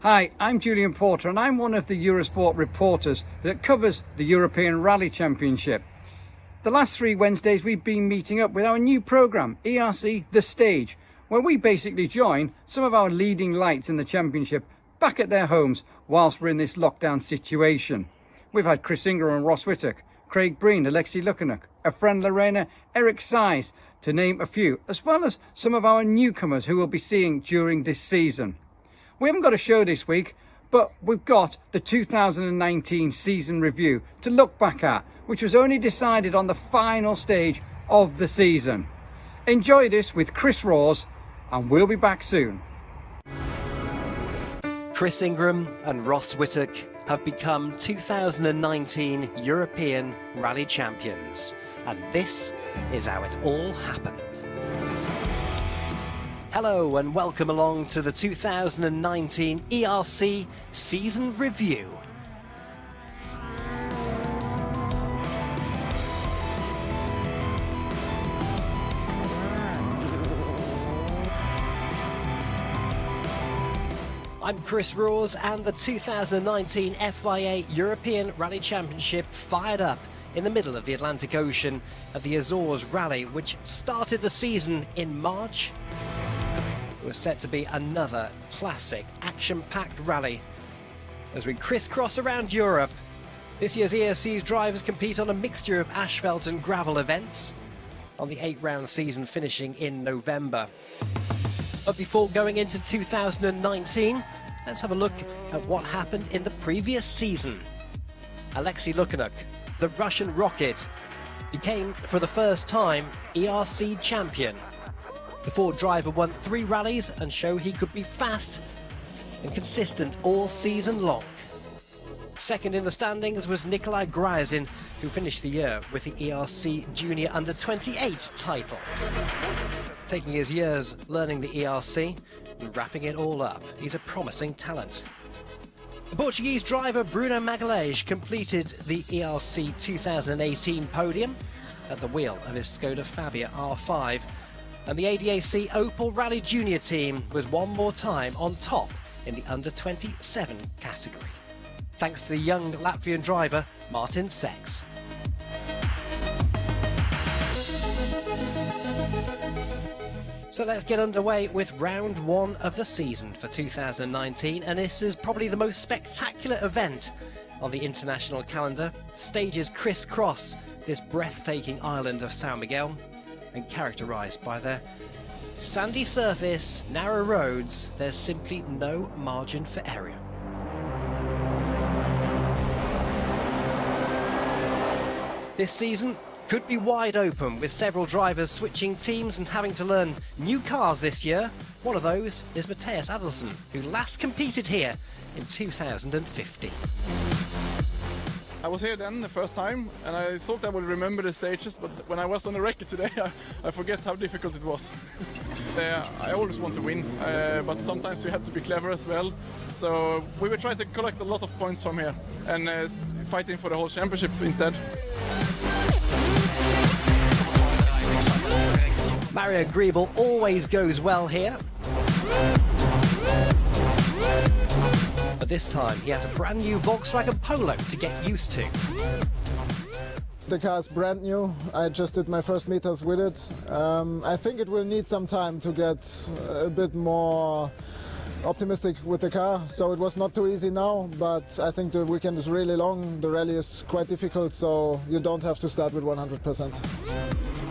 Hi, I'm Julian Porter and I'm one of the Eurosport reporters that covers the European Rally Championship. The last 3 Wednesdays we've been meeting up with our new programme, ERC The Stage, where we basically join some of our leading lights in the championship back at their homes whilst we're in this lockdown situation. We've had Chris Ingram and Ross Whittock, Craig Breen, Alexei Lukanuk, Efren Lorena, Eric Size, to name a few, as well as some of our newcomers who we'll be seeing during this season. We haven't got a show this week, but we've got the 2019 season review to look back at, which was only decided on the final stage of the season. Enjoy this with Chris Rawes, and we'll be back soon. Chris Ingram and Ross Whittock have become 2019 European Rally Champions, and this is how it all happened. Hello and welcome along to the 2019 ERC Season Review. I'm Chris Rawes, and the 2019 FIA European Rally Championship fired up in the middle of the Atlantic Ocean at the Azores Rally, which started the season in March. It was set to be another classic action-packed rally. As we crisscross around Europe, this year's ERC's drivers compete on a mixture of asphalt and gravel events, on the 8-round season finishing in November. But before going into 2019, let's have a look at what happened in the previous season. Alexei Lukanuk, the Russian Rocket, became for the first time ERC champion. The Ford driver won 3 rallies and showed he could be fast and consistent all season long. Second in the standings was Nikolai Gryazin, who finished the year with the ERC Junior Under-28 title. Taking his years learning the ERC and wrapping it all up, he's a promising talent. The Portuguese driver Bruno Magalhães completed the ERC 2018 podium at the wheel of his Skoda Fabia R5, and the ADAC Opel Rally Junior team was one more time on top in the under-27 category, thanks to the young Latvian driver Martin Seks. So let's get underway with round 1 of the season for 2019, and this is probably the most spectacular event on the international calendar. Stages crisscross this breathtaking island of São Miguel, and characterised by their sandy surface, narrow roads. There's simply no margin for error. This season could be wide open, with several drivers switching teams and having to learn new cars this year. One of those is Matthias Adelson, who last competed here in 2015. I was here then the first time, and I thought I would remember the stages, but when I was on the record today, I forget how difficult it was. I always want to win, but sometimes you have to be clever as well. So we will try to collect a lot of points from here and fighting for the whole championship instead. Mario Griebel always goes well here. But this time he has a brand new Volkswagen Polo to get used to. The car is brand new. I just did my first meters with it. I think it will need some time to get a bit more optimistic with the car. So it was not too easy now, but I think the weekend is really long. The rally is quite difficult, so you don't have to start with 100%.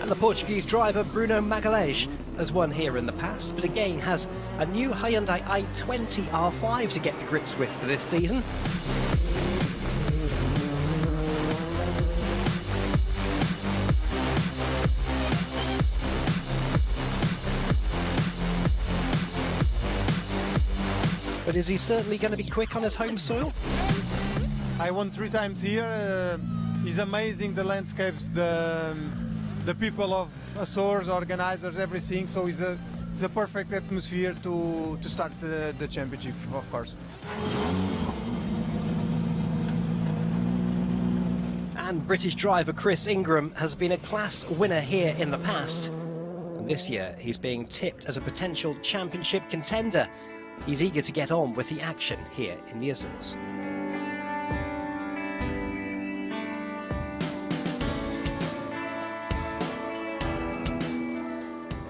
And the Portuguese driver Bruno Magalhães has won here in the past, but again has a new Hyundai i20 R5 to get to grips with for this season. But is he certainly going to be quick on his home soil? I won 3 times here. It's amazing, the landscapes, the people of Azores, organizers, everything. So it's a perfect atmosphere to start the championship, of course. And British driver Chris Ingram has been a class winner here in the past. And this year he's being tipped as a potential championship contender he's eager to get on with the action here in the Azores.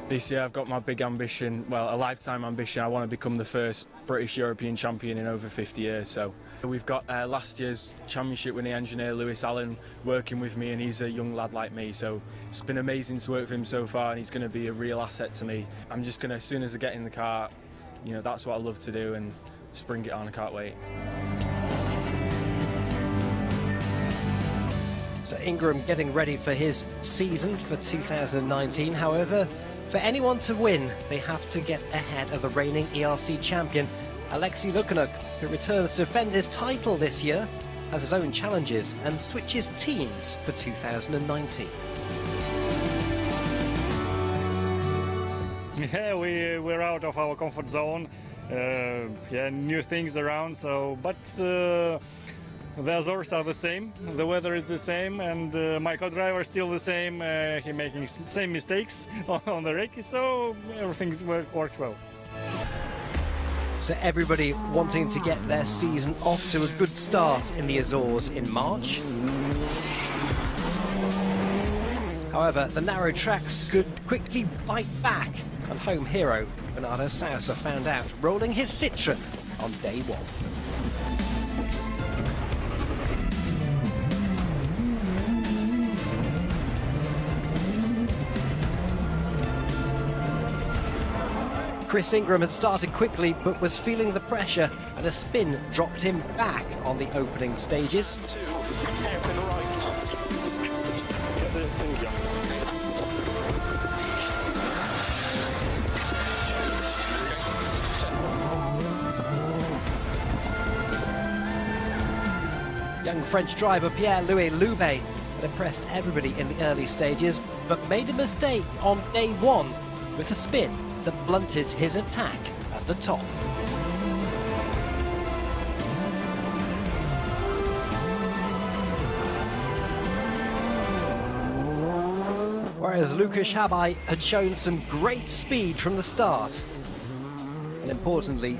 This year I've got my big ambition, well, a lifetime ambition. I want to become the first British European champion in over 50 years. So we've got last year's championship winning engineer Lewis Allen working with me, and he's a young lad like me, so it's been amazing to work with him so far, and he's going to be a real asset to me. I'm just going to, as soon as I get in the car, you know, that's what I love to do, and just bring it on. I can't wait. So Ingram getting ready for his season for 2019. However, for anyone to win, they have to get ahead of the reigning ERC champion, Alexei Lukanuk, who returns to defend his title this year, has his own challenges and switches teams for 2019. Yeah, we're out of our comfort zone. Yeah, new things around. But the Azores are the same. The weather is the same, and my co-driver is still the same. He making same mistakes on the wreck, so everything works well. So everybody wanting to get their season off to a good start in the Azores in March. However, the narrow tracks could quickly bite back, and home hero Bernardo Sousa found out rolling his Citroën on day one. Chris Ingram had started quickly but was feeling the pressure, and a spin dropped him back on the opening stages. Young French driver Pierre-Louis Loubet had impressed everybody in the early stages, but made a mistake on day one with a spin that blunted his attack at the top. Whereas Łukasz Habaj had shown some great speed from the start. And importantly,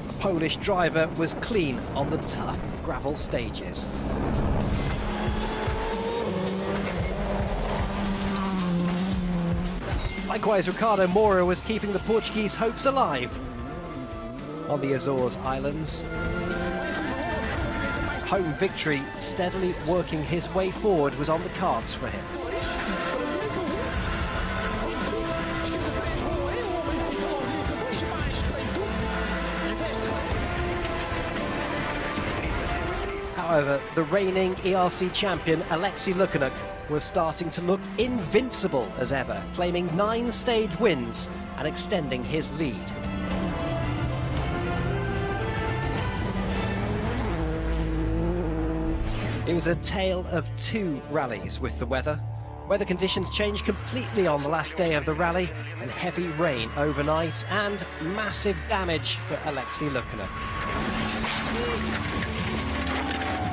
the Polish driver was clean on the tough gravel stages. Likewise, Ricardo Moura was keeping the Portuguese hopes alive on the Azores Islands. Home victory, steadily working his way forward, was on the cards for him. However, the reigning ERC champion Alexei Lukanuk was starting to look invincible as ever, claiming 9 stage wins and extending his lead. It was a tale of 2 rallies with the weather. Weather conditions changed completely on the last day of the rally, and heavy rain overnight and massive damage for Alexei Lukanuk.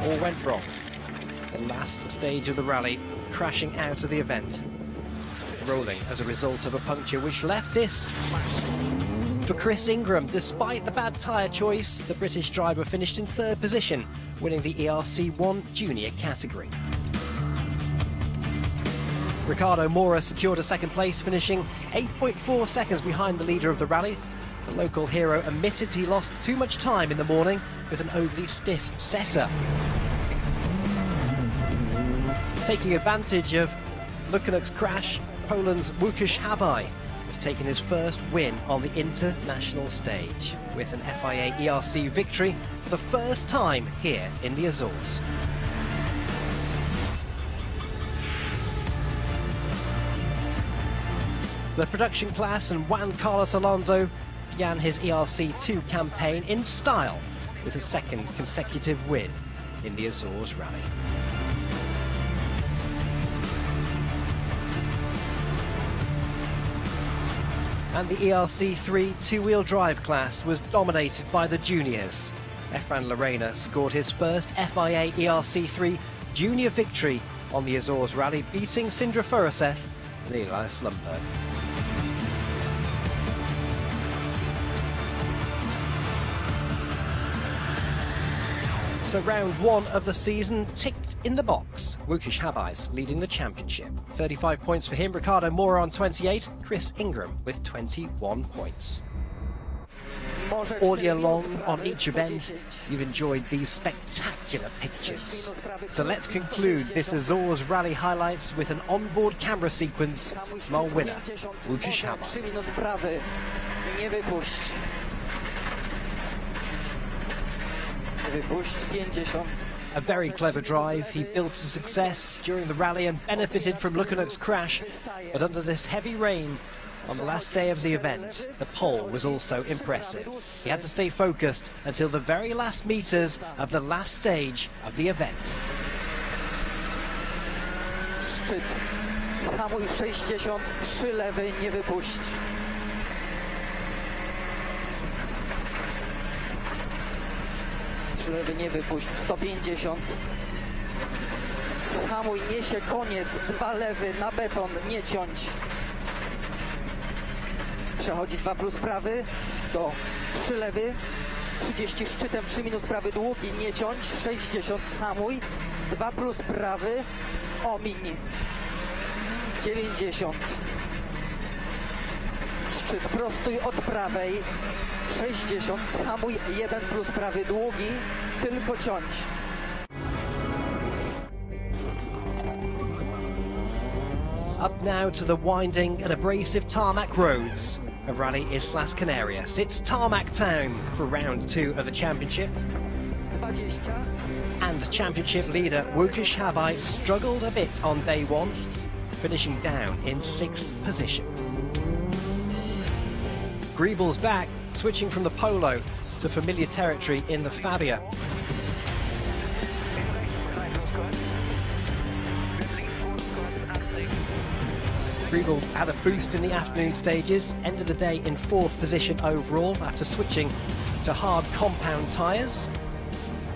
All went wrong. The last stage of the rally crashing out of the event, rolling as a result of a puncture which left this for Chris Ingram. Despite the bad tyre choice, the British driver finished in 3rd position, winning the ERC 1 junior category. Ricardo Moura secured a 2nd place, finishing 8.4 seconds behind the leader of the rally. The local hero admitted he lost too much time in the morning with an overly stiff setup. Taking advantage of Lukanuk's crash, Poland's Łukasz Habaj has taken his first win on the international stage with an FIA ERC victory for the first time here in the Azores. The production class and Juan Carlos Alonso began his ERC2 campaign in style with a 2nd consecutive win in the Azores Rally. And the ERC3 two-wheel drive class was dominated by the juniors. Efran Lorena scored his first FIA ERC3 junior victory on the Azores Rally, beating Sindre Furuseth and Elias Lundberg. So round one of the season ticked in the box. Łukasz Habajs leading the championship. 35 points for him, Ricardo Mora on 28, Chris Ingram with 21 points. All year long, on each event, you've enjoyed these spectacular pictures. So let's conclude this Azores Rally highlights with an onboard camera sequence from our winner, Łukasz Habaj. A very clever drive. He built a success during the rally and benefited from Lukanuk's crash. But under this heavy rain, on the last day of the event, the pole was also impressive. He had to stay focused until the very last meters of the last stage of the event. Szczyt. Zhamuj 63 lewy, nie wypuść. Lewy nie wypuść, 150. Zhamuj, niesie koniec, 2 lewy, na beton, nie ciąć. Przechodzi 2 plus prawy, do 3 lewy, 30 szczytem, 3 minus prawy długi, nie ciąć, 60, hamuj, 2 plus prawy, omiń, 90. Szczyt, prostuj od prawej, 60, hamuj, 1 plus prawy długi, tylko ciąć. Up now to the winding and abrasive tarmac roads of Rally Islas Canarias. It's tarmac town for round 2 of the championship. 20. And the championship leader Łukasz Habaj struggled a bit on day 1, finishing down in 6th position. Griebel's back, switching from the Polo to familiar territory in the Fabia. Griebel had a boost in the afternoon stages, ended the day in 4th position overall after switching to hard compound tyres.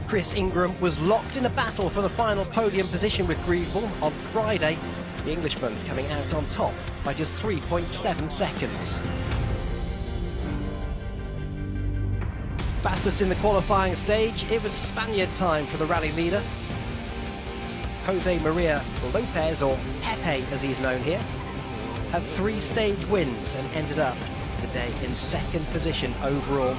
Chris Ingram was locked in a battle for the final podium position with Griebel on Friday, the Englishman coming out on top by just 3.7 seconds. Fastest in the qualifying stage, it was Spaniard time for the rally leader. Jose Maria Lopez, or Pepe as he's known here, had 3 stage wins and ended up the day in 2nd position overall.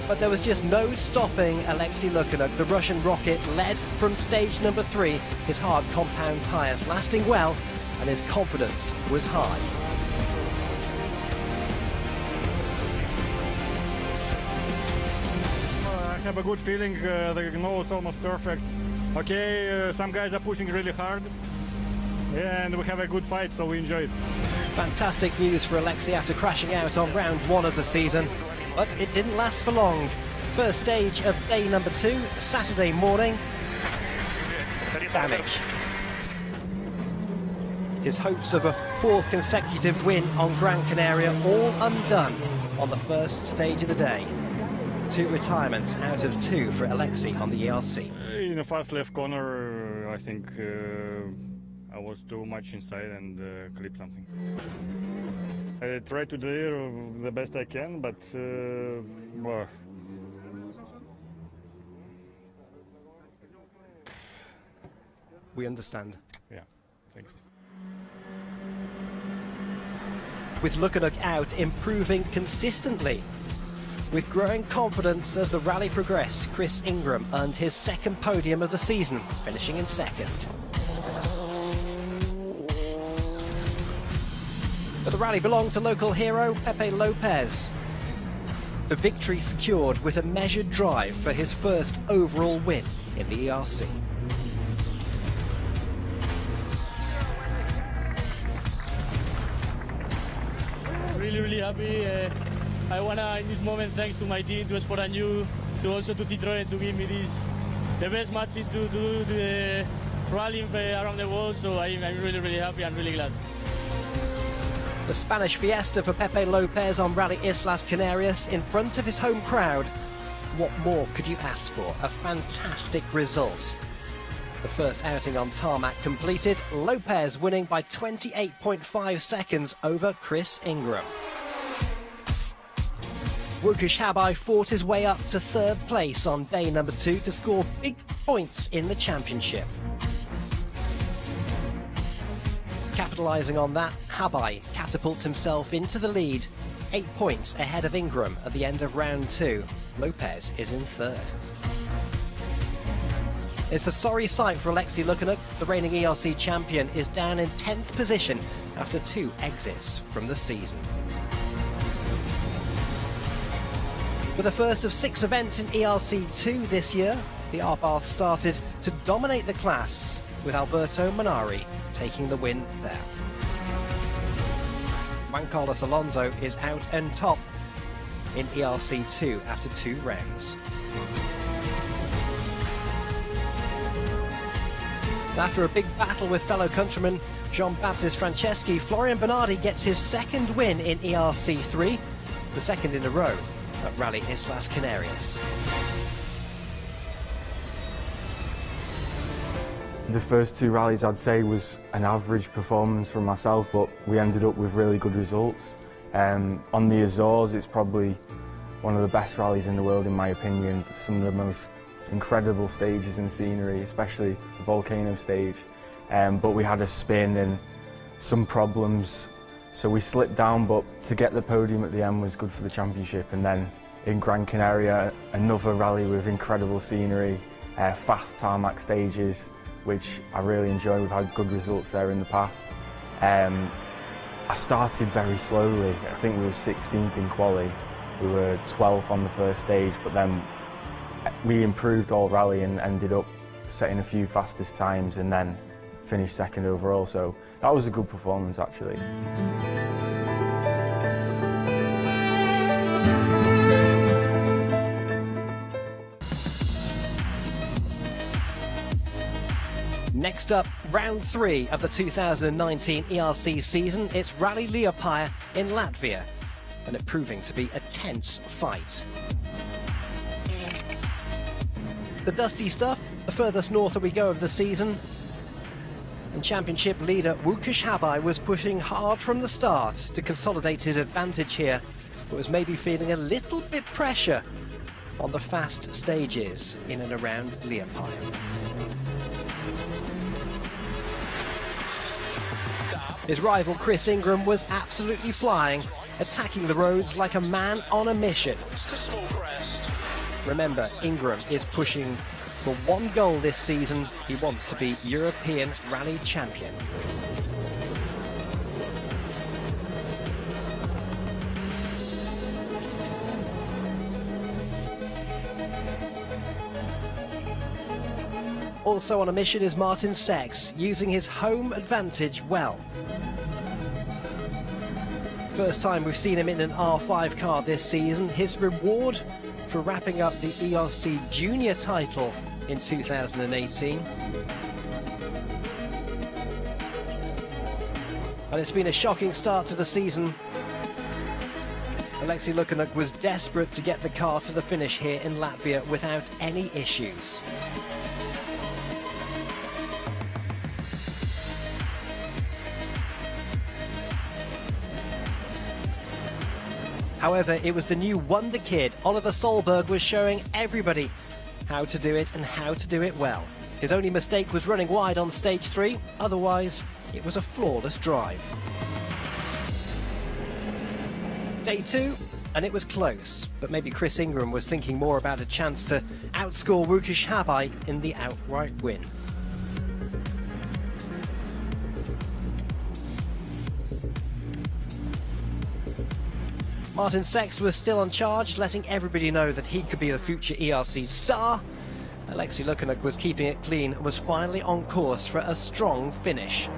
But there was just no stopping Alexei Lukanuk. The Russian rocket led from stage number 3, his hard compound tyres lasting well, and his confidence was high. I have a good feeling, the know it's almost perfect. Okay, some guys are pushing really hard, and we have a good fight, so we enjoy it. Fantastic news for Alexei after crashing out on round 1 of the season, but it didn't last for long. First stage of day number 2, Saturday morning. Damage. His hopes of a 4th consecutive win on Gran Canaria all undone on the first stage of the day. 2 retirements out of 2 for Alexei on the ERC. In the fast left corner, I think I was too much inside and clipped something. I try to do the best I can, but well, We understand. yeah, thanks. With Lukanuk out, improving consistently. With growing confidence as the rally progressed, Chris Ingram earned his 2nd podium of the season, finishing in 2nd. But the rally belonged to local hero Pepe Lopez. The victory secured with a measured drive for his first overall win in the ERC. Really happy. I wanna in this moment thanks to my team, to Sport and You, to also to Citroën to give me this the best match to do the rally around the world. So I'm really happy and really glad. The Spanish fiesta for Pepe Lopez on Rally Islas Canarias in front of his home crowd. What more could you ask for? A fantastic result. The first outing on tarmac completed, Lopez winning by 28.5 seconds over Chris Ingram. Łukasz Habaj fought his way up to third place on day number 2 to score big points in the championship. Capitalising on that, Habaj catapults himself into the lead, 8 points ahead of Ingram at the end of round 2. Lopez is in third. It's a sorry sight for Alexei Lukyanuk. The reigning ERC champion is down in 10th position after 2 exits from the season. For the first of 6 events in ERC2 this year, the Arbath started to dominate the class, with Alberto Minari taking the win there. Juan Carlos Alonso is out and top in ERC2 after 2 rounds. After a big battle with fellow countryman Jean-Baptiste Franceschi, Florian Bernardi gets his second win in ERC3, the second in a row at Rally Islas Canarias. The first 2 rallies I'd say was an average performance from myself, but we ended up with really good results. On the Azores, it's probably one of the best rallies in the world in my opinion. Some of the most incredible stages and scenery, especially the volcano stage. But we had a spin and some problems, so we slipped down, but to get the podium at the end was good for the championship. And then in Gran Canaria, another rally with incredible scenery, fast tarmac stages, which I really enjoy. We've had good results there in the past. I started very slowly. I think we were 16th in quali. We were 12th on the first stage, but then we improved all rally and ended up setting a few fastest times and then finished second overall. So that was a good performance actually. Next up, round 3 of the 2019 ERC season. It's Rally Liepaja in Latvia, and it proving to be a tense fight. The dusty stuff, the furthest north we go of the season, and championship leader Łukasz Habaj was pushing hard from the start to consolidate his advantage here, but was maybe feeling a little bit pressure on the fast stages in and around Liepaja. His rival Chris Ingram was absolutely flying, attacking the roads like a man on a mission. Remember, Ingram is pushing for one goal this season. He wants to be European Rally Champion. Also on a mission is Martin Seix, using his home advantage well. First time we've seen him in an R5 car this season. His reward for wrapping up the ERC Junior title in 2018. And it's been a shocking start to the season. Alexei Lukyanuk was desperate to get the car to the finish here in Latvia without any issues. However, it was the new wonder kid, Oliver Solberg, was showing everybody how to do it and how to do it well. His only mistake was running wide on stage 3, otherwise it was a flawless drive. Day 2, and it was close, but maybe Chris Ingram was thinking more about a chance to outscore Łukasz Habaj in the outright win. Martin Seix was still on charge, letting everybody know that he could be the future ERC star. Alexei Lukyanuk was keeping it clean and was finally on course for a strong finish.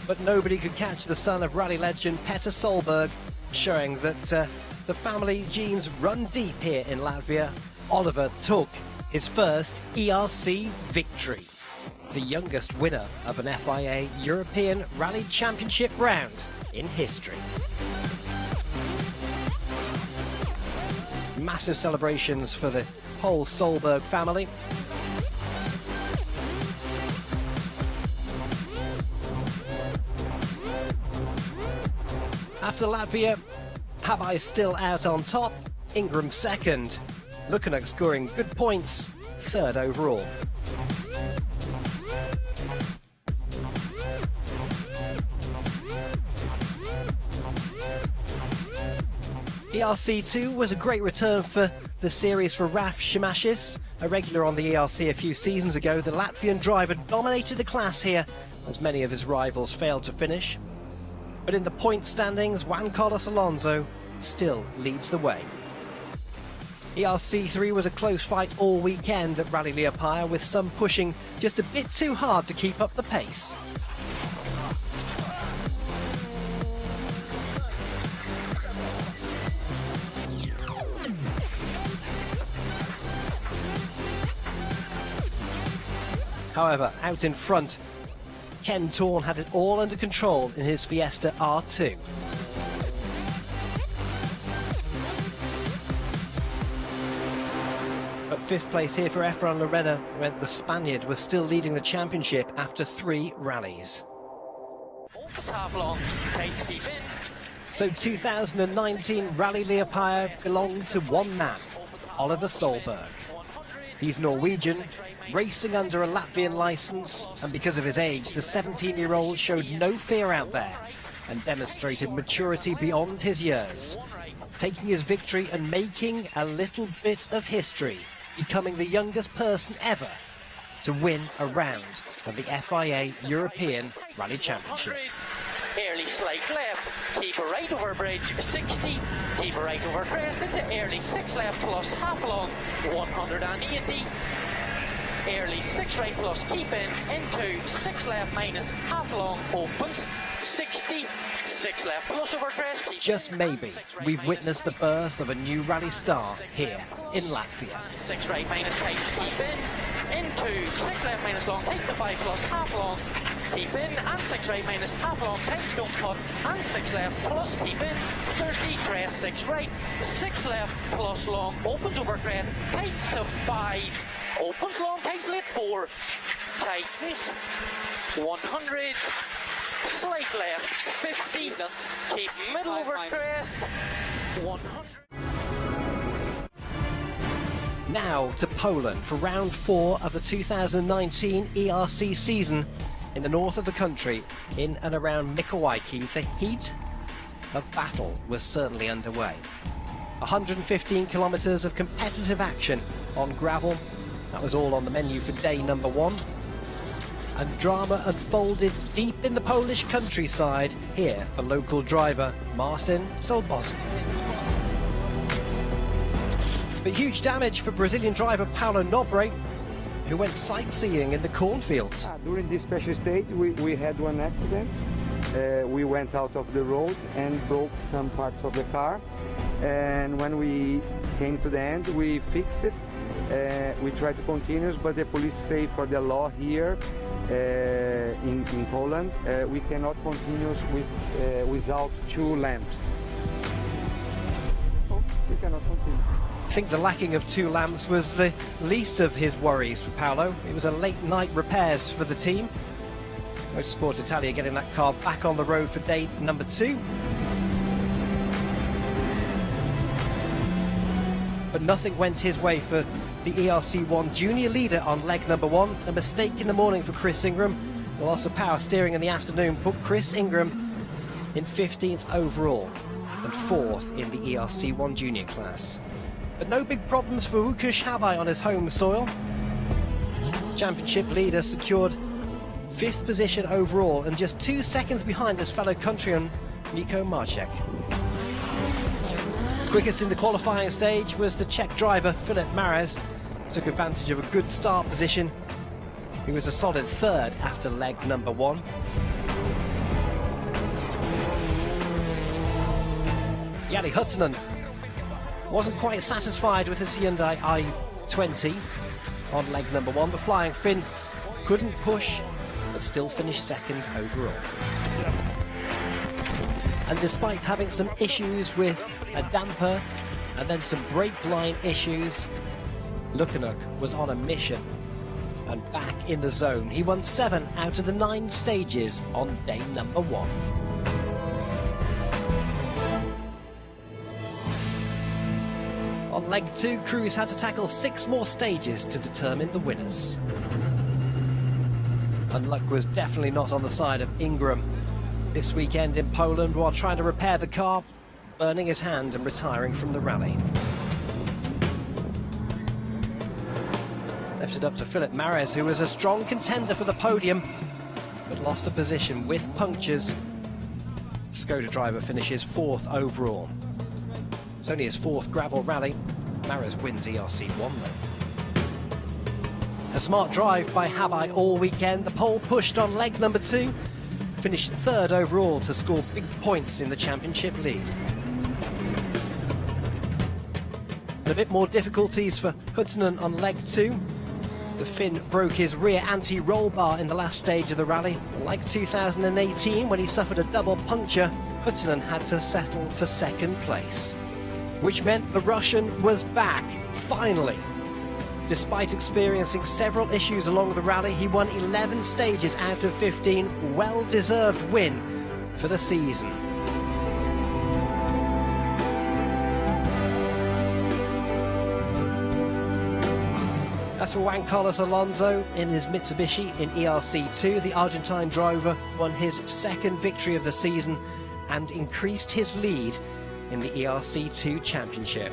But nobody could catch the son of rally legend Petter Solberg, showing that the family genes run deep here in Latvia. Oliver took his first ERC victory, the youngest winner of an FIA European Rally Championship round in history. Massive celebrations for the whole Solberg family. After Latvia, Habai still out on top, Ingram second. Lukanuk scoring good points, third overall. ERC2 was a great return for the series for Raf Shimashis. A regular on the ERC a few seasons ago, the Latvian driver dominated the class here as many of his rivals failed to finish. But in the point standings, Juan Carlos Alonso still leads the way. ERC3 was a close fight all weekend at Rally Liepaja, with some pushing just a bit too hard to keep up the pace. However, out in front, Ken Torn had it all under control in his Fiesta R2. But fifth place here for Efrain Lorena meant the Spaniard was still leading the championship after 3 rallies. So 2019 Rally Liepaja belonged to one man, Oliver Solberg. He's Norwegian, racing under a Latvian licence, and because of his age, the 17-year-old showed no fear out there and demonstrated maturity beyond his years, taking his victory and making a little bit of history, becoming the youngest person ever to win a round of the FIA European Rally Championship. Early slight left, keep a right over bridge, 60, keep a right over crest into early 6 left plus half long, 180. Early 6 right plus keep in, into 6 left minus half long, opens, 60, 6 left plus over crest. Just maybe, we've witnessed the birth of a new rally star here in Latvia. 6 right minus tights, keep in, into 6 left minus long, takes the 5 plus half long, keep in, and 6 right minus half long, tights don't cut, and 6 left plus keep in, 30, crest 6 right, 6 left plus long, opens over crest, tights to 5, opens long, tights left 4, tightens, 100, slight left, 50, keep middle over crest, 100. Now to Poland for round 4 of the 2019 ERC season in the north of the country, in and around Mikołajki. The heat of battle was certainly underway. 115 kilometres of competitive action on gravel. That was all on the menu for day number 1. And drama unfolded deep in the Polish countryside here for local driver Marcin Solbowski. But huge damage for Brazilian driver Paulo Nobre, who went sightseeing in the cornfields. During this special stage, we had one accident. We went out of the road and broke some parts of the car. And when we came to the end, we fixed it. We tried to continue, but the police say for the law here in Poland, we cannot continue without 2 lamps. So we cannot continue. I think the lacking of 2 lamps was the least of his worries for Paolo. It was a late night repairs for the team. Motorsport Italia getting that car back on the road for day number 2. But nothing went his way for the ERC1 junior leader on leg number 1. A mistake in the morning for Chris Ingram. The loss of power steering in the afternoon put Chris Ingram in 15th overall and 4th in the ERC1 junior class. But no big problems for Łukasz Habai on his home soil. Championship leader secured 5th position overall and just 2 seconds behind his fellow countryman Miko Marcek. Quickest in the qualifying stage was the Czech driver Filip Mares. Took advantage of a good start position. He was a solid 3rd after leg number 1. Jari Huttunen wasn't quite satisfied with his Hyundai i20 on leg number 1. The Flying Finn couldn't push, but still finished 2nd overall. And despite having some issues with a damper and then some brake line issues, Lukanuk was on a mission and back in the zone. He won 7 out of the 9 stages on day number 1. on leg 2, crews had to tackle 6 more stages to determine the winners. And luck was definitely not on the side of Ingram this weekend in Poland while trying to repair the car, burning his hand and retiring from the rally. Left it up to Philip Mares, who was a strong contender for the podium, but lost a position with punctures. Skoda driver finishes 4th overall. It's only his 4th gravel rally. Mares wins ERC 1 though. A smart drive by Habai all weekend. The pole pushed on leg number 2. Finished 3rd overall to score big points in the championship lead. A bit more difficulties for Huttunen on leg 2. The Finn broke his rear anti-roll bar in the last stage of the rally. Like 2018, when he suffered a double puncture, Huttunen had to settle for 2nd place. Which meant the Russian was back, finally. Despite experiencing several issues along the rally, he won 11 stages out of 15. Well-deserved win for the season. As for Juan Carlos Alonso in his Mitsubishi in ERC2, the Argentine driver won his 2nd victory of the season and increased his lead in the ERC2 championship.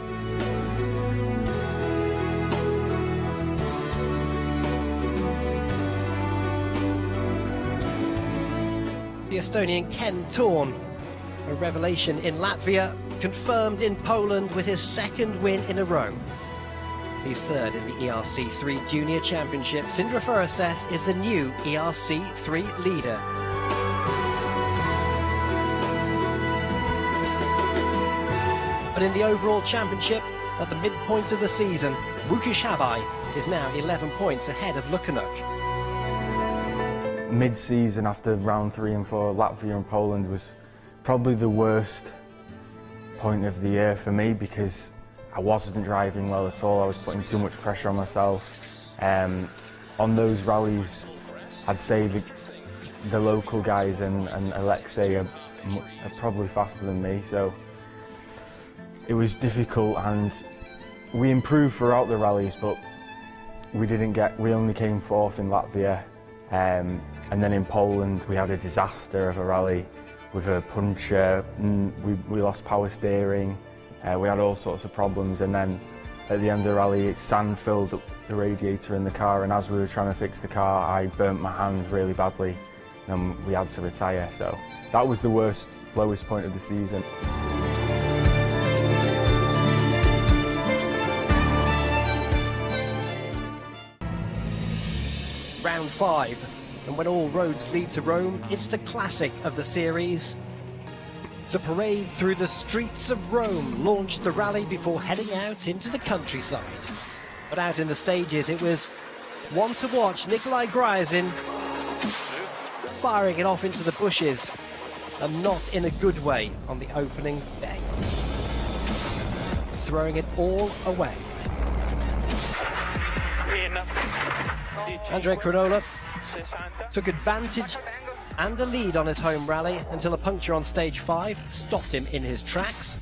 The Estonian Ken Torn, a revelation in Latvia, confirmed in Poland with his 2nd win in a row. He's 3rd in the ERC3 Junior Championship. Sindre Furuseth is the new ERC3 leader. But in the overall championship, at the midpoint of the season, Łukasz Habai is now 11 points ahead of Lukanuk. Mid-season after round 3 and 4, Latvia and Poland was probably the worst point of the year for me because I wasn't driving well at all. I was putting too much pressure on myself. On those rallies, I'd say the local guys and Alexei are probably faster than me, so it was difficult, and we improved throughout the rallies, but we only came 4th in Latvia, and then in Poland we had a disaster of a rally with a puncture. We lost power steering. We had all sorts of problems, and then at the end of the rally, sand filled up the radiator in the car, and as we were trying to fix the car, I burnt my hand really badly, and we had to retire. So that was the lowest point of the season. Round 5, and when all roads lead to Rome, it's the classic of the series. The parade through the streets of Rome launched the rally before heading out into the countryside. But out in the stages, it was one to watch Nikolai Gryazin firing it off into the bushes, and not in a good way on the opening day. Throwing it all away. Andrea Cronola took advantage and a lead on his home rally until a puncture on stage 5 stopped him in his tracks.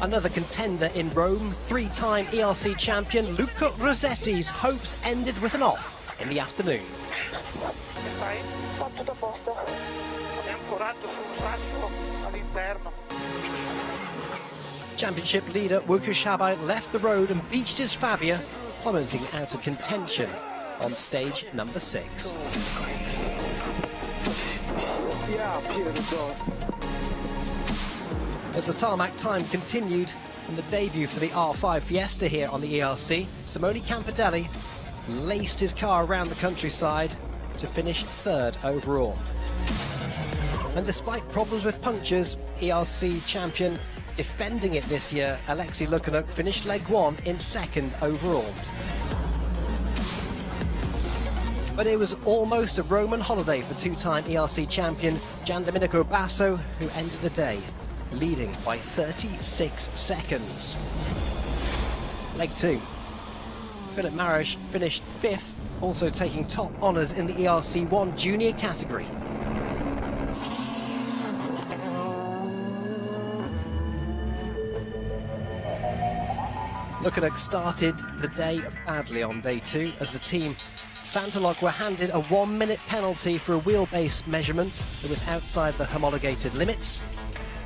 Another contender in Rome, 3-time ERC champion Luca Rossetti's hopes ended with an off in the afternoon. Championship leader Łukasz Habai left the road and beached his Fabia, plummeting out of contention on stage number 6. As the tarmac time continued and the debut for the R5 Fiesta here on the ERC, Simone Campidelli laced his car around the countryside to finish 3rd overall. And despite problems with punctures, ERC champion defending it this year, Alexei Lukanuk finished leg 1 in 2nd overall. But it was almost a Roman holiday for 2-time ERC champion Gian Domenico Basso, who ended the day leading by 36 seconds. Leg 2. Philip Mares finished 5th, also taking top honours in the ERC1 junior category. Lukanovic started the day badly on day 2 as the team Santalog were handed a 1-minute penalty for a wheelbase measurement that was outside the homologated limits.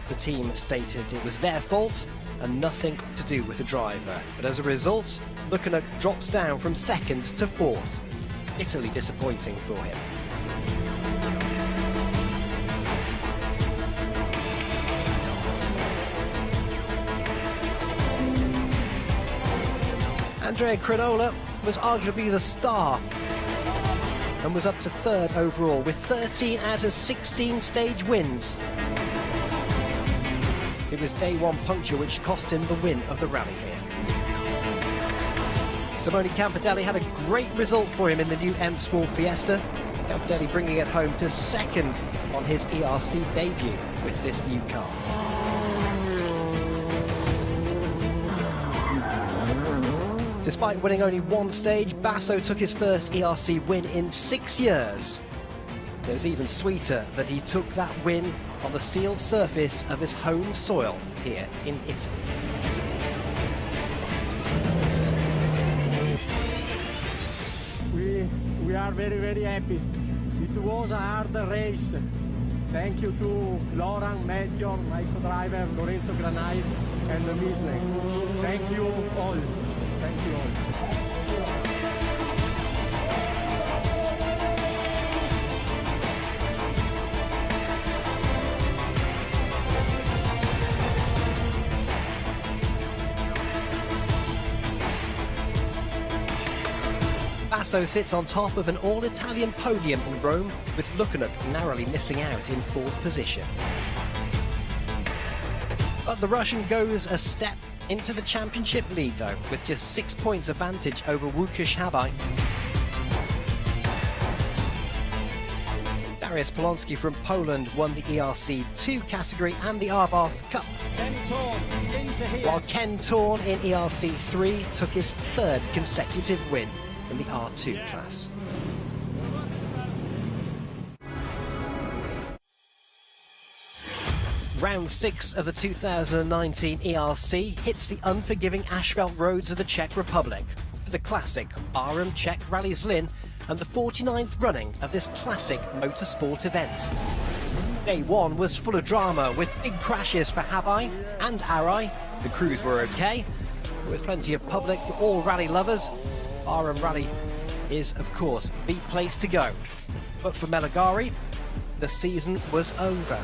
The team stated it was their fault and nothing to do with the driver. But as a result, Lukanovic drops down from 2nd to 4th. Bitterly disappointing for him. Andrea Crinola was arguably the star and was up to 3rd overall with 13 out of 16 stage wins. It was day 1 puncture which cost him the win of the rally here. Simone Campidelli had a great result for him in the new M Sport Fiesta. Campidelli bringing it home to 2nd on his ERC debut with this new car. Despite winning only 1 stage, Basso took his first ERC win in 6 years. It was even sweeter that he took that win on the sealed surface of his home soil here in Italy. We are very happy. It was a hard race. Thank you to Laurent, Mathieu, my co-driver Lorenzo Granai and Misle. Thank you all. Thank you all. Basso sits on top of an all-Italian podium in Rome, with Lukanovic narrowly missing out in 4th position. But the Russian goes a step into the championship lead though, with just 6 points advantage over Łukasz Habaj. Dariusz Polonsky from Poland won the ERC2 category and the Arbath Cup, while Ken Torn in ERC3 took his 3rd consecutive win in the R2 class. Round 6 of the 2019 ERC hits the unforgiving asphalt roads of the Czech Republic for the classic RM Czech Rally Zlin and the 49th running of this classic motorsport event. Day 1 was full of drama with big crashes for Habaj and Arai. The crews were okay, with plenty of public for all rally lovers. RM Rally is, of course, the place to go. But for Meligari, the season was over.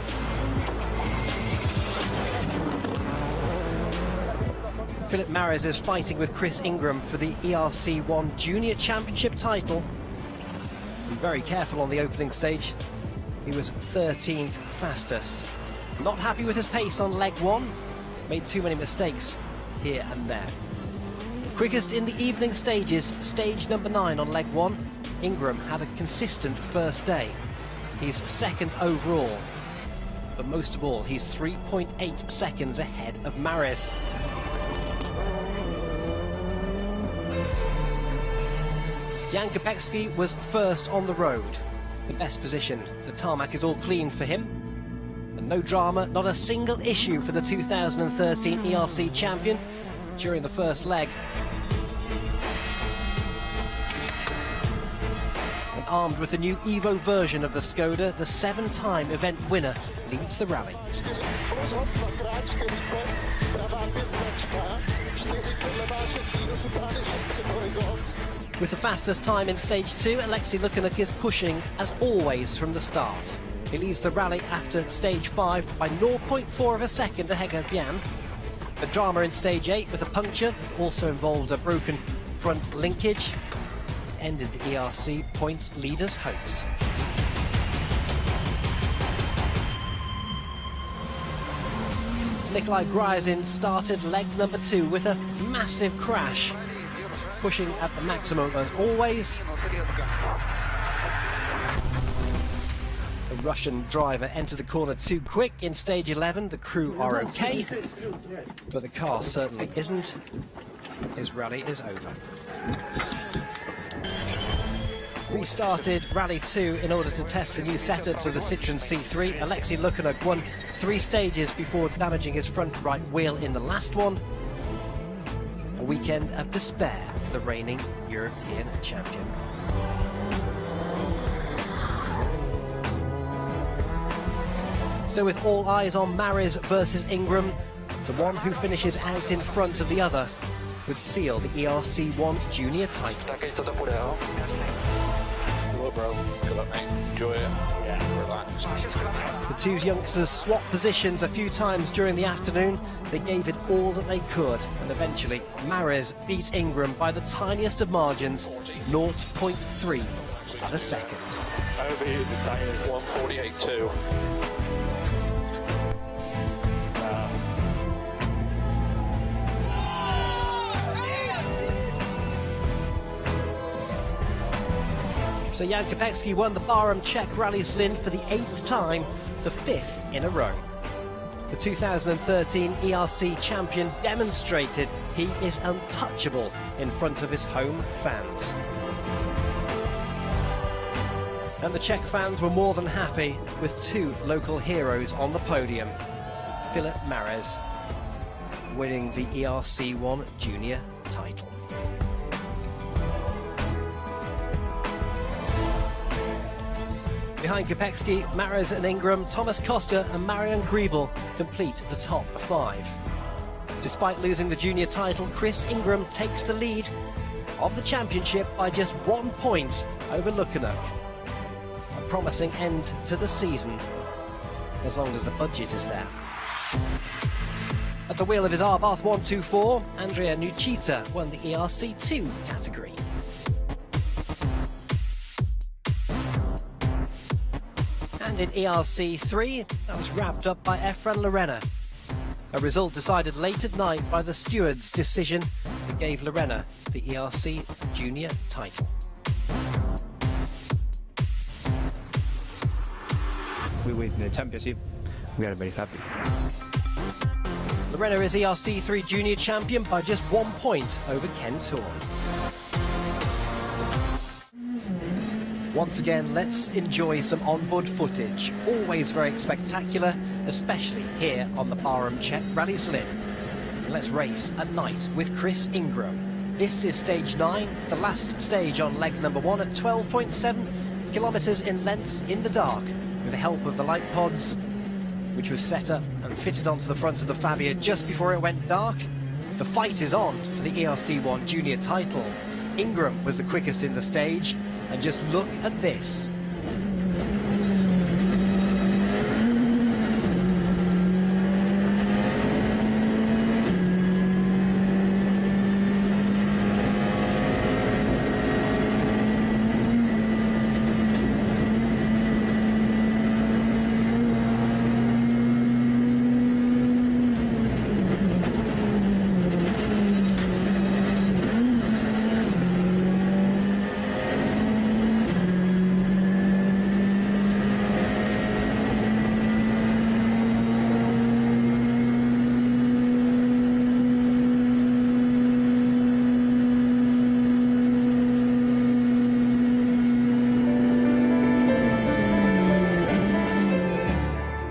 Philip Mares is fighting with Chris Ingram for the ERC1 Junior Championship title. Be very careful on the opening stage. He was 13th fastest. Not happy with his pace on leg 1. Made too many mistakes here and there. Quickest in the evening stages, stage number 9 on leg 1. Ingram had a consistent first day. He's 2nd overall. But most of all, he's 3.8 seconds ahead of Mares. Jan Kopecki was 1st on the road. The best position. The tarmac is all clean for him. And no drama, not a single issue for the 2013 ERC champion during the first leg. And armed with the new Evo version of the Skoda, the 7-time event winner leads the rally. With the fastest time in stage 2, Alexei Lukanovic is pushing as always from the start. He leads the rally after stage 5 by 0.4 of a second ahead of Jan. The drama in stage 8 with a puncture that also involved a broken front linkage ended the ERC points leaders' hopes. Nikolai Gryazin started leg number 2 with a massive crash, pushing at the maximum as always. The Russian driver entered the corner too quick in stage 11. The crew are okay, but the car certainly isn't. His rally is over. Restarted Rally 2 in order to test the new setups of the Citroën C3. Alexei Lukanovic won 3 stages before damaging his front right wheel in the last one. weekend of despair for the reigning European champion. So with all eyes on Mares versus Ingram, the one who finishes out in front of the other would seal the ERC 1 junior title. Good, bro. Good luck, mate. Enjoy it. Yeah, relax. The two youngsters swapped positions a few times during the afternoon. They gave it all that they could, and eventually Mares beat Ingram by the tiniest of margins, 0.3 of a second. Overheated the tyres. 148.2. So Jan Kopecky won the Barham Czech Rally Slin for the 8th time, the 5th in a row. The 2013 ERC champion demonstrated he is untouchable in front of his home fans. And the Czech fans were more than happy with two local heroes on the podium. Philip Mares winning the ERC 1 junior title. Behind Kopecky, Mares and Ingram, Thomas Costa and Marian Griebel complete the top 5. Despite losing the junior title, Chris Ingram takes the lead of the championship by just 1 point over Lukanuk. A promising end to the season, as long as the budget is there. At the wheel of his Abarth 124, Andrea Nucita won the ERC 2 category. And in ERC 3, that was wrapped up by Efren Lorena. A result decided late at night by the steward's decision that gave Lorena the ERC junior title. We win the championship. We are very happy. Lorena is ERC 3 junior champion by just 1 point over Ken Torn. Once again, let's enjoy some onboard footage. Always very spectacular, especially here on the Barham Czech Rally Slin. Let's race at night with Chris Ingram. This is stage 9, the last stage on leg number 1 at 12.7 kilometres in length in the dark, with the help of the light pods, which was set up and fitted onto the front of the Fabia just before it went dark. The fight is on for the ERC 1 junior title. Ingram was the quickest in the stage, and just look at this.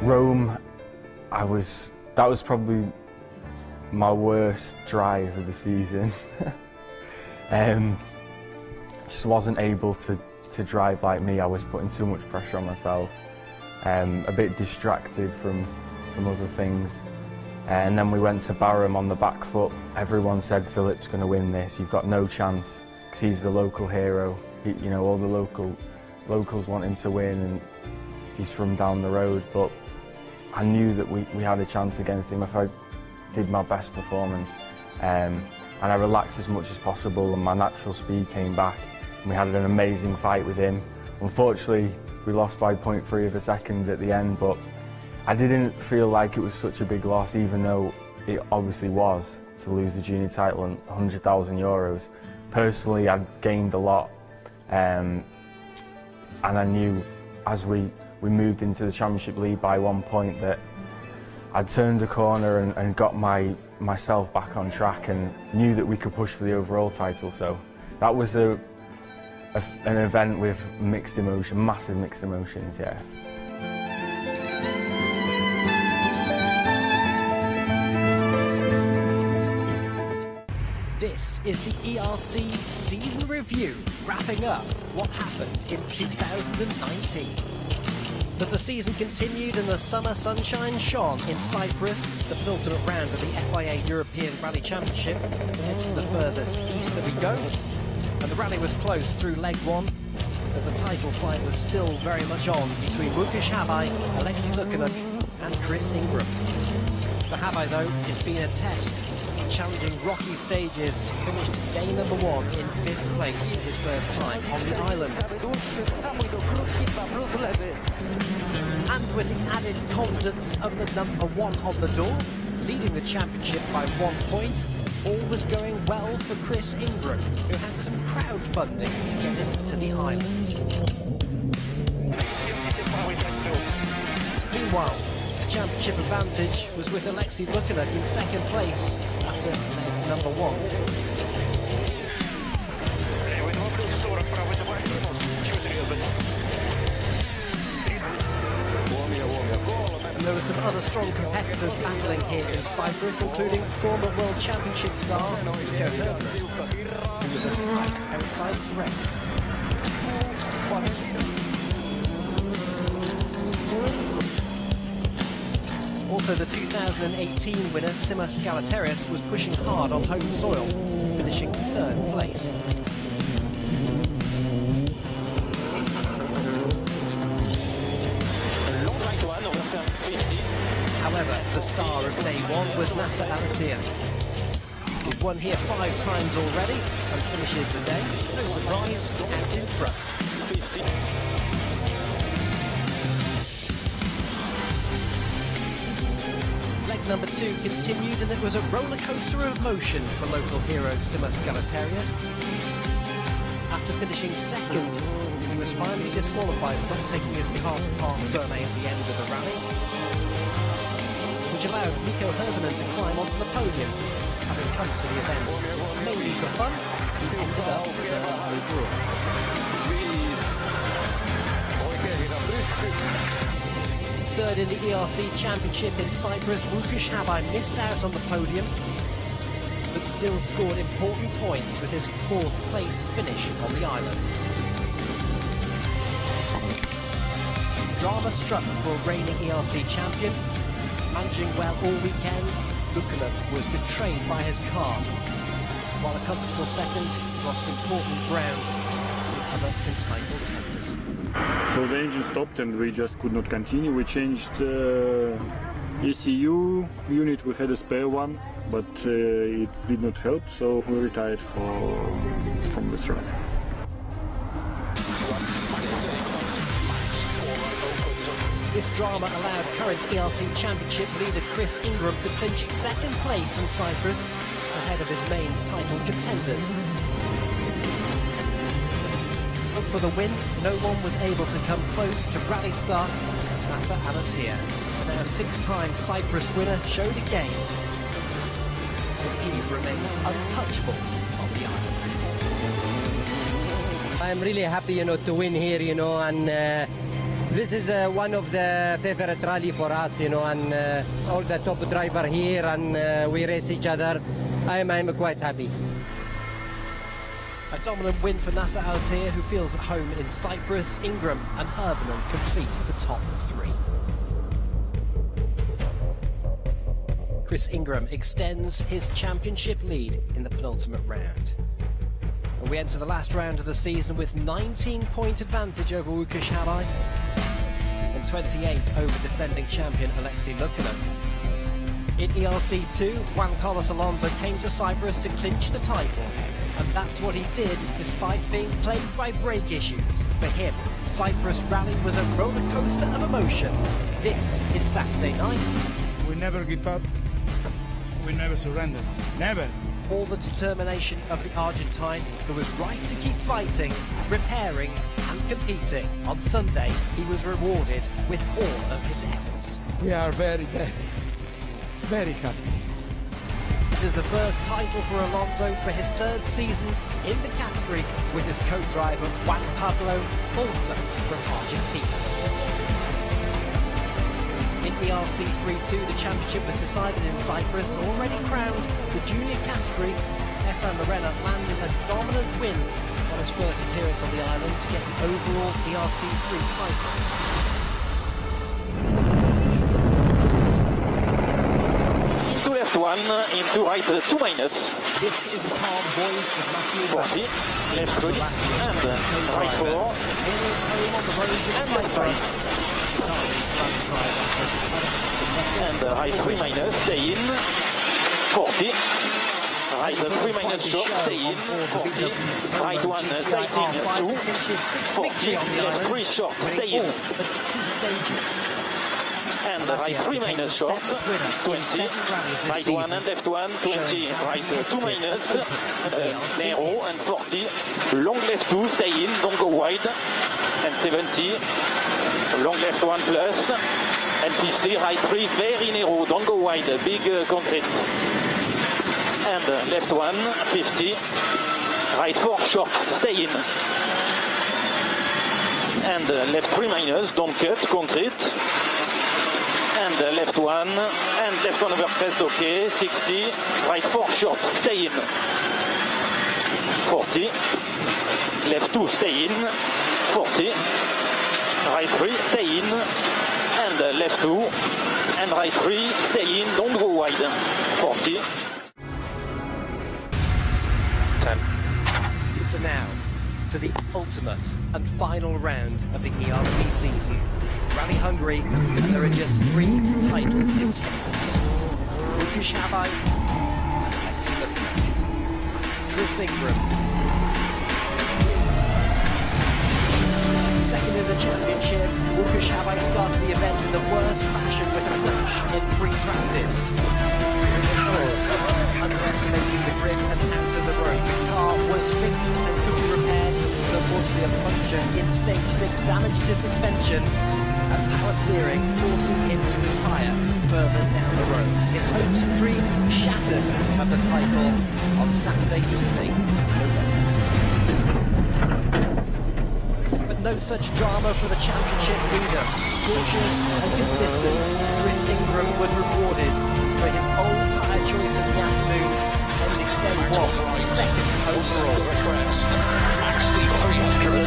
Rome, that was probably my worst drive of the season. Just wasn't able to drive like me. I was putting too much pressure on myself, a bit distracted from other things. And then we went to Barham on the back foot. Everyone said Philip's going to win this. You've got no chance because he's the local hero. You know, all the locals want him to win, and he's from down the road. But I knew that we had a chance against him if I did my best performance. And I relaxed as much as possible, and my natural speed came back. And we had an amazing fight with him. Unfortunately, we lost by 0.3 of a second at the end, but I didn't feel like it was such a big loss, even though it obviously was, to lose the junior title and €100,000. Personally, I'd gained a lot, and I knew as we moved into the championship lead by 1 point that I'd turned a corner and got myself back on track, and knew that we could push for the overall title. So that was an event with mixed emotion, massive mixed emotions, yeah. This is the ERC season review, wrapping up what happened in 2019. As the season continued and the summer sunshine shone in Cyprus, the penultimate round of the FIA European Rally Championship heads to the furthest east that we go. And the rally was close through leg one, as the title fight was still very much on between Łukasz Habaj, Alexei Lukianuk and Chris Ingram. For Habaj, though, it's been a test. Challenging rocky stages, finished day number one in 5th place for his first time on the island. And with the added confidence of the number one on the door, leading the championship by 1 point, all was going well for Chris Ingram, who had some crowdfunding to get him to the island. Meanwhile, the championship advantage was with Alexei Lukianuk in 2nd place after leg number one. And there were some other strong competitors battling here in Cyprus, including former World Championship star Nico Herbner, who was a slight outside threat. Also, the 2018 winner, Simas Galaterius, was pushing hard on home soil, finishing 3rd place. However, the star of day one was Nasser Al-Attiyah. He's won here 5 times already and finishes the day, no surprise, out in front. Leg number 2 continued, and it was a roller coaster of emotion for local hero Simas Galaterius. After finishing 2nd, he was finally disqualified for not taking his car to Parc Ferme at the end of the rally, which allowed Nico Herbner to climb onto the podium. Having come to the event mainly for fun, he ended up overall. 3rd in the ERC Championship in Cyprus, Łukasz Habaj missed out on the podium, but still scored important points with his 4th place finish on the island. Drama struck for reigning ERC champion. Managing well all weekend, Lukianuk was betrayed by his car, while a comfortable 2nd lost important ground to the other title contenders. So the engine stopped and we just could not continue. We changed ECU unit, we had a spare one, but it did not help, so we retired from this rally. This drama allowed current ERC Championship leader Chris Ingram to clinch 2nd place in Cyprus, ahead of his main title contenders. But for the win, no one was able to come close to rally star Nasser Al-Attiyah. The now 6-time Cyprus winner showed again that he remains untouchable on the island. I'm really happy, to win here, and this is one of the favorite rally for us, and all the top driver here, and we race each other. I'm quite happy. A dominant win for Nasser Al-Attiyah, who feels at home in Cyprus. Ingram and Herbner complete the top 3. Chris Ingram extends his championship lead in the penultimate round. And we enter the last round of the season with 19-point advantage over Łukasz Habaj and 28 over defending champion Alexei Lukianuk. In ERC2, Juan Carlos Alonso came to Cyprus to clinch the title, and that's what he did despite being plagued by brake issues. For him, Cyprus Rally was a roller coaster of emotion. This is Saturday night. We never give up. We never surrender. Never. All the determination of the Argentine, who was right to keep fighting, repairing and competing. On Sunday, he was rewarded with all of his efforts. We are very happy. This is the first title for Alonso for his 3rd season in the category, with his co-driver Juan Pablo, also from Argentina. In ERC 3-2, the championship was decided in Cyprus, already crowned the junior category Stefan Lorena landed a dominant win on his first appearance on the island to get the overall ERC3 title. Into left 1, into right 2 minus. This is the calm voice of Matthew 40, left 3, and right 4. Nearly at home on the roads of Cyprus. Rally driver has come from nothing. And right 3 minus, stay in. 40. Right 3 minus short, stay in. 40. Right 1, tightening 2. 40. Left 3 short, stay in. But 2 stages. And right 3 minus short, 20, right 1 and left 1, 20, right 2 minus, narrow and 40, long left 2, stay in, don't go wide, and 70, long left 1 plus, and 50, right 3, very narrow, don't go wide, big concrete, and left 1, 50, right 4 short, stay in, and left 3 minus, don't cut, concrete, and left 1, and left 1 over crest, okay, 60, right 4 short, stay in, 40, left 2, stay in, 40, right 3, stay in, and left 2, and right 3, stay in, don't go wide, 40. 10. So now, to the ultimate and final round of the ERC season. Rally Hungary, and there are just 3 title contenders. Łukasz Habaj, Alexei Lukman, Chris Ingram. Second in the championship, Łukasz Habaj started the event in the worst fashion with a crash in free practice. Underestimating the grip and out of the road. The car was fixed and could be repaired, but unfortunately a puncture in stage 6 damaged his suspension and power steering, forcing him to retire further down the road. His hopes and dreams shattered of the title on Saturday evening. But no such drama for the championship leader. Cautious and consistent, Chris Ingram was rewarded for his old tyre choice in the afternoon, ending day 1, second overall. Maxi 300.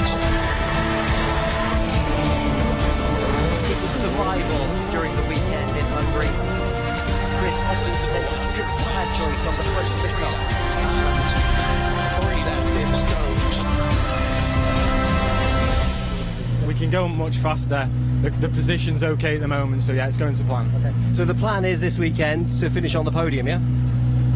It was survival during the weekend in Hungary. Chris opted to take a slick tyre choice on the front of the car. 3 left, We can go much faster. The position's okay at the moment, so yeah, it's going to plan. Okay. So the plan is this weekend to finish on the podium, yeah?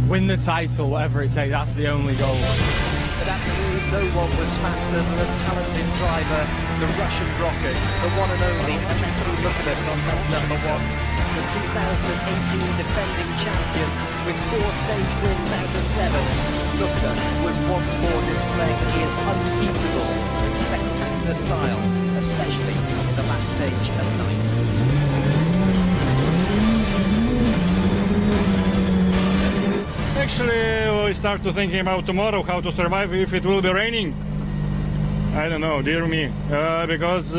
Win the title, whatever it takes, that's the only goal. But absolutely no one was faster than the talented driver, the Russian rocket, the one and only Alexei Lukman on number 1. The 2018 defending champion with 4 stage wins out of 7. Lukman was once more displaying that he is unbeatable in spectacular style, especially in the last stage of night. Actually, we start to thinking about tomorrow, how to survive if it will be raining. I don't know, dear me, because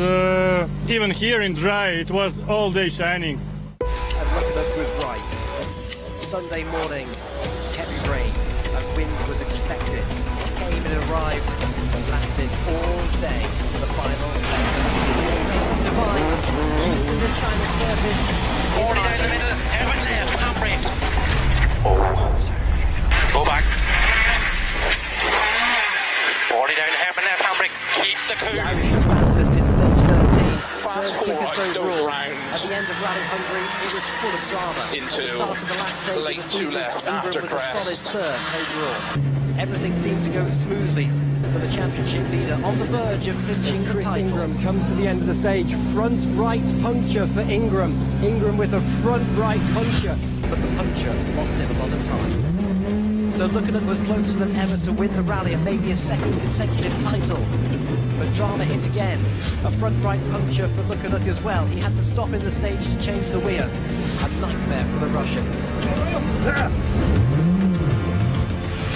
even here in dry, it was all day shining. And Lukman was right. Sunday morning, heavy rain and wind was expected. It came and arrived and lasted all day for the final leg of the season. Divine, used to this kind of service. 40 down the middle, everyone left, handbrake. Go back. 40 down the hairpin left, handbrake. Keep the cool. The Irish was fastest in stage 13. Third quickest overall. At the end of Rally Hungary, it was full of drama. At the start of the last stage of the season, Ingram was a solid 3rd overall. Everything seemed to go smoothly for the championship leader, on the verge of clinching the title. Ingram comes to the end of the stage. Front right puncture for Ingram. Ingram with a front right puncture. But the puncture lost him a lot of time. So Lukman was closer than ever to win the rally and maybe a 2nd consecutive title. But drama hit again. A front right puncture for Lukman as well. He had to stop in the stage to change the wheel. A nightmare for the Russian.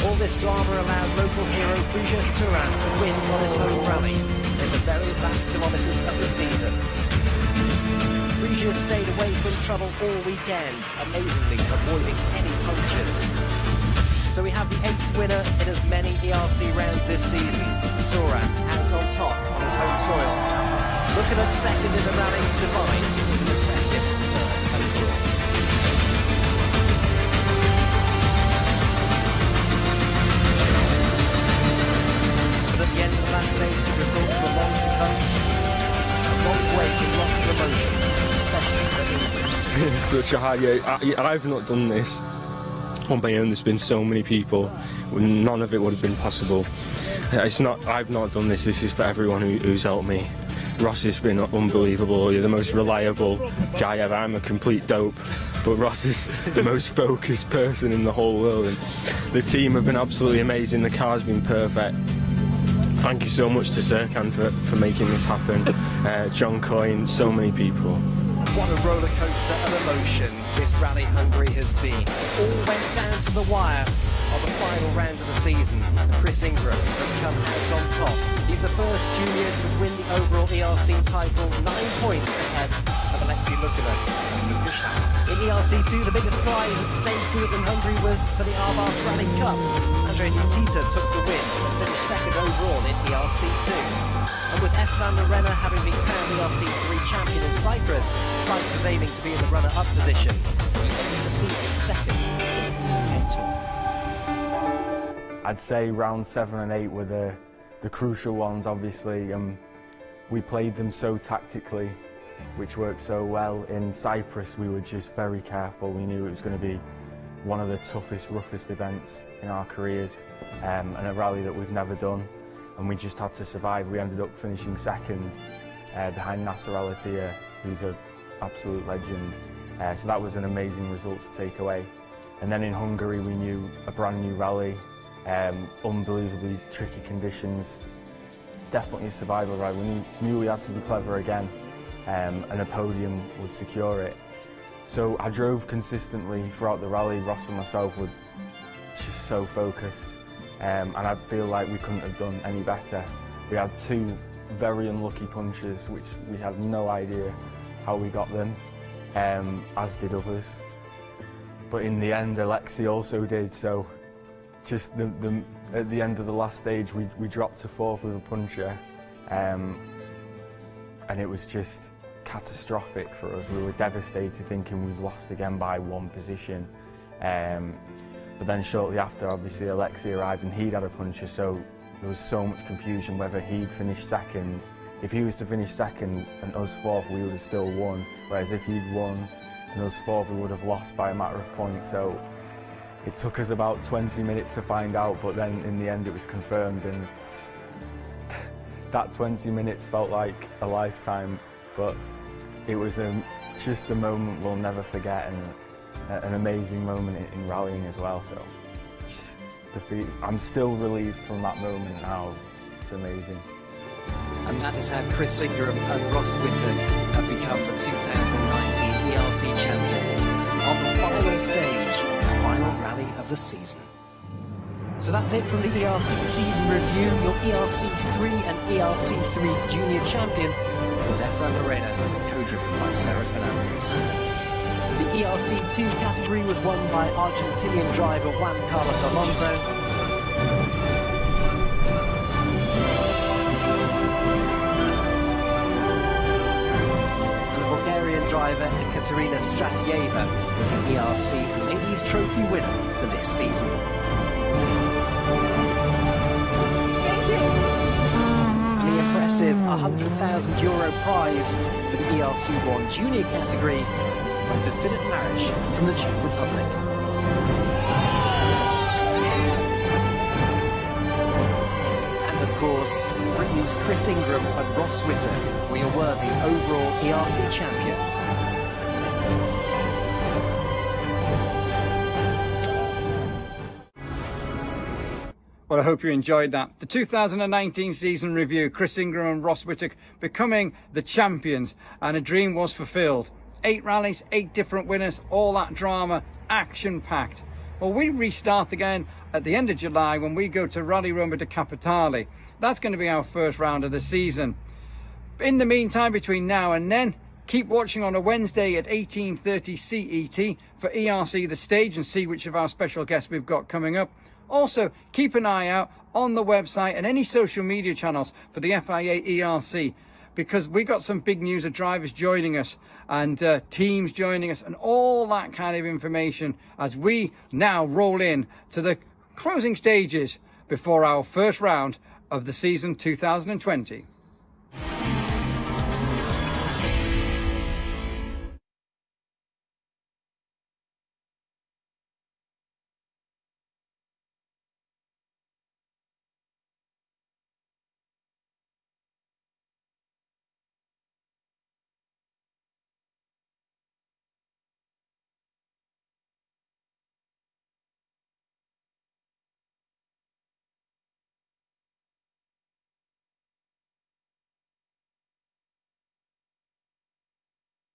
All this drama allowed local hero Frigyes Turan to win on his home rally in the very last kilometres of the season. Frigyes stayed away from trouble all weekend, amazingly avoiding any punctures. So we have the 8th winner in as many ERC rounds this season. Touran hangs on top on his home soil. Looking at second in the rally, Divine with an impressive third overall. But at the end of the last stage, the results were long to come. A long wait and lots of emotion, especially for England. It's been such a hard year. I've not done this on my own. There's been so many people. None of it would have been possible. I've not done this. This is for everyone who's helped me. Ross has been unbelievable. You're the most reliable guy ever. I'm a complete dope, but Ross is the most focused person in the whole world. And the team have been absolutely amazing. The car's been perfect. Thank you so much to Serkan for making this happen. John Coyne, so many people. What a roller coaster of emotion this Rally Hungary has been. All went down to the wire on the final round of the season. And Chris Ingram has come out on top. He's the first junior to win the overall ERC title, 9 points ahead of Alexei Lukina. In ERC2, the biggest prize at stake here in Hungary was for the Arvard Rally Cup. Andrei Nutita took the win and finished second overall in ERC2. And with F. van der Renner having been crowned ERC3 champion in Cyprus, Sykes was aiming to be in the runner-up position. He ended the season second in the Tour. I'd say round 7 and 8 were the crucial ones, obviously. We played them so tactically, which worked so well. In Cyprus, we were just very careful. We knew it was going to be one of the toughest, roughest events in our careers, and a rally that we've never done. And we just had to survive. We ended up finishing second behind Nasser Al-Attiyah, who's an absolute legend. So that was an amazing result to take away. And then in Hungary, we knew a brand new rally, unbelievably tricky conditions, definitely a survival ride. We knew we had to be clever again, and a podium would secure it. So I drove consistently throughout the rally. Ross and myself were just so focused. And I feel like we couldn't have done any better. We had 2 very unlucky punches, which we had no idea how we got them, as did others. But in the end, Alexei also did, so just at the end of the last stage, we dropped to 4th with a puncher, and it was just catastrophic for us. We were devastated, thinking we've lost again by 1 position. But then shortly after, obviously, Alexei arrived and he'd had a puncher, so there was so much confusion whether he'd finished second. If he was to finish second and us 4th, we would have still won, whereas if he'd won and us 4th, we would have lost by a matter of points. So it took us about 20 minutes to find out, but then in the end it was confirmed, and that 20 minutes felt like a lifetime, but it was just a moment we'll never forget, and an amazing moment in rallying as well. So I'm still relieved from that moment now. It's amazing. And that is how Chris Ingram and Ross Whittock have become the 2019 ERC champions on the final stage, the final rally of the season. So that's it from the ERC season review. Your ERC3 and ERC3 junior champion was F. van der Renner, co-driven by Sarah Fernandez. The ERC2 category was won by Argentinian driver Juan Carlos Alonso. And the Bulgarian driver Ekaterina Stratieva was the ERC Ladies Trophy winner for this season. And the impressive €100,000 prize for the ERC1 junior category to Philip Marish from the Czech Republic. And of course, Britain's Chris Ingram and Ross Whittock were your worthy overall ERC champions. Well, I hope you enjoyed that. The 2019 season review, Chris Ingram and Ross Whittock becoming the champions, and a dream was fulfilled. 8 rallies, 8 different winners, all that drama, action-packed. Well, we restart again at the end of July when we go to Rally Roma di Capitale. That's going to be our first round of the season. In the meantime, between now and then, Keep watching on a Wednesday at 18:30 CET for ERC The Stage and see which of our special guests we've got coming up. Also, keep an eye out on the website and any social media channels for the FIA ERC, because we got some big news of drivers joining us and teams joining us and all that kind of information as we now roll in to the closing stages before our first round of the season 2020.